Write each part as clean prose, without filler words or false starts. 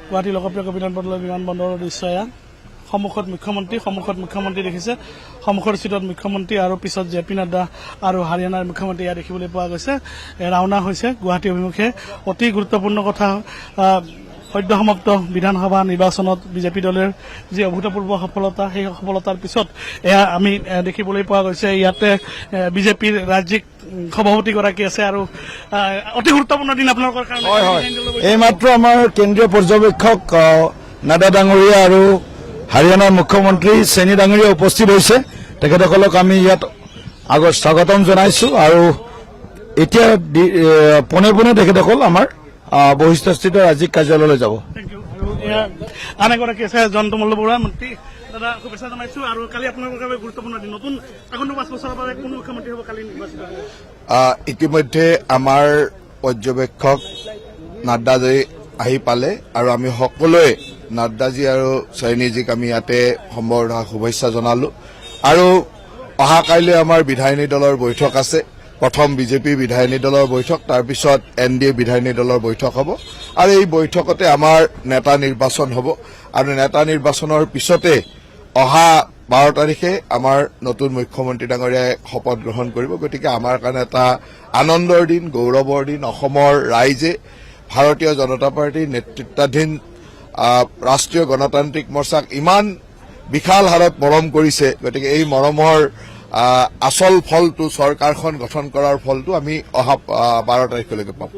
গুৱাহাটী লোকপ্ৰিয় কবিতানপল্টন বিমানবন্দৰৰ দৃশ্য এয়া সন্মুখত মুখ্যমন্ত্ৰী দেখিছে সন্মুখৰ চিটত মুখ্যমন্ত্ৰী আৰু পিছত জেপি নাড্ডা আৰু হাৰিয়ানাৰ মুখ্যমন্ত্ৰী এয়া দেখিবলৈ পোৱা গৈছে ৰাওনা হৈছে গুৱাহাটী অভিমুখে অতি গুৰুত্বপূৰ্ণ কথা সদ্য সমাপ্ত বিধানসভা নিৰ্বাচনত বিজেপি দলৰ যি অভূতপূৰ্ব সফলতা সেই সফলতাৰ পিছত এয়া আমি দেখিবলৈ পোৱা গৈছে ইয়াতে বিজেপিৰ ৰাজ্যিক সভাপতিগৰাকী আছে আৰু অতি গুৰুত্বপূৰ্ণ দিন আপোনালোকৰ কাৰণে এইমাত্ৰ আমাৰ কেন্দ্ৰীয় পৰ্যবেক্ষক নাড্ডা ডাঙৰীয়া আৰু হাৰিয়ানাৰ মুখ্যমন্ত্ৰী চেনী ডাঙৰীয়া উপস্থিত হৈছে তেখেতসকলক আমি ইয়াত আগত স্বাগতম জনাইছো আৰু এতিয়া পোনে পোনে তেখেতসকল আমাৰ বশিষ্ঠস্থিত ৰাজ্যিক কাৰ্যালয়লৈ যাব আন এগৰাকী আছে জয়ন্ত মল্লবৰুৱা মন্ত্ৰী দাদা শুভেচ্ছা জনাইছো আৰু কালি আপোনালোকৰ বাবে গুৰুত্বপূৰ্ণ দিন নতুন আগন্তুক 5 বছৰৰ বাবে কোন মুখ্যমন্ত্ৰী হ'ব কালি নিৰ্বাচিত ইতিমধ্যে আমাৰ পৰ্যবেক্ষক নাড্ডাজী আহি পালে আৰু আমি সকলোৱে নাড্ডাজী আৰু চৈনীজীক আমি ইয়াতে সম্বৰ্ধনা শুভেচ্ছা জনালো আৰু অহা কাইলৈ আমাৰ বিধায়িনী দলৰ বৈঠক আছে প্ৰথম বিজেপি বিধায়িনী দলৰ বৈঠক তাৰপিছত এনডিএ বিধায়িনী দলৰ বৈঠক হ'ব আৰু এই বৈঠকতে আমাৰ নেতা নিৰ্বাচন হ'ব আৰু নেতা নিৰ্বাচনৰ পিছতে অহা 12 তাৰিখে আমাৰ নতুন মুখ্যমন্ত্ৰী ডাঙৰীয়াই শপত গ্ৰহণ কৰিব গতিকে আমাৰ কাৰণে এটা আনন্দৰ দিন গৌৰৱৰ দিন অসমৰ ৰাইজে ভাৰতীয় জনতা পাৰ্টীৰ নেতৃত্বাধীন ৰাষ্ট্ৰীয় গণতান্ত্ৰিক মৰ্চাক ইমান বিশাল হাৰত মৰম কৰিছে গতিকে এই মৰমৰ আচল ফলটো চৰকাৰখন গঠন কৰাৰ ফলটো আমি অহা 12 তাৰিখলৈকে পাম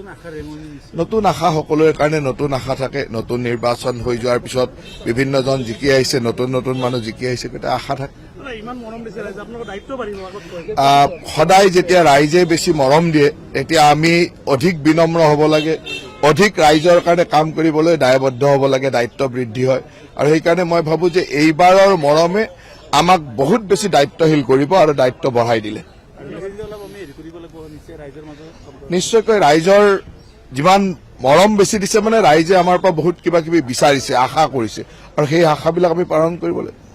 নতুন আশা সকলোৰে কাৰণে নতুন আশা থাকে নতুন নিৰ্বাচন হৈ যোৱাৰ পিছত বিভিন্নজন জিকি আহিছে নতুন মানুহ জিকি আহিছে গতিকে আশা থাকে সদায় যেতিয়া ৰাইজে বেছি মৰম দিয়ে তেতিয়া আমি অধিক বিনম্ৰ হ'ব লাগে অধিক ৰাইজৰ কাৰণে কাম কৰিবলৈ দায়বদ্ধ হ'ব লাগে দায়িত্ব বৃদ্ধি হয় আৰু সেইকাৰণে মই ভাবো যে এইবাৰৰ মৰমে আমাক বহুত বেছি দায়িত্বশীল কৰিব আৰু দায়িত্ব বঢ়াই দিলে নিশ্চয়কৈ ৰাইজৰ যিমান মৰম বেছি দিছে মানে ৰাইজে আমাৰ পৰা বহুত কিবা কিবি বিচাৰিছে আশা কৰিছে আৰু সেই আশাবিলাক আমি পালন কৰিব লাগে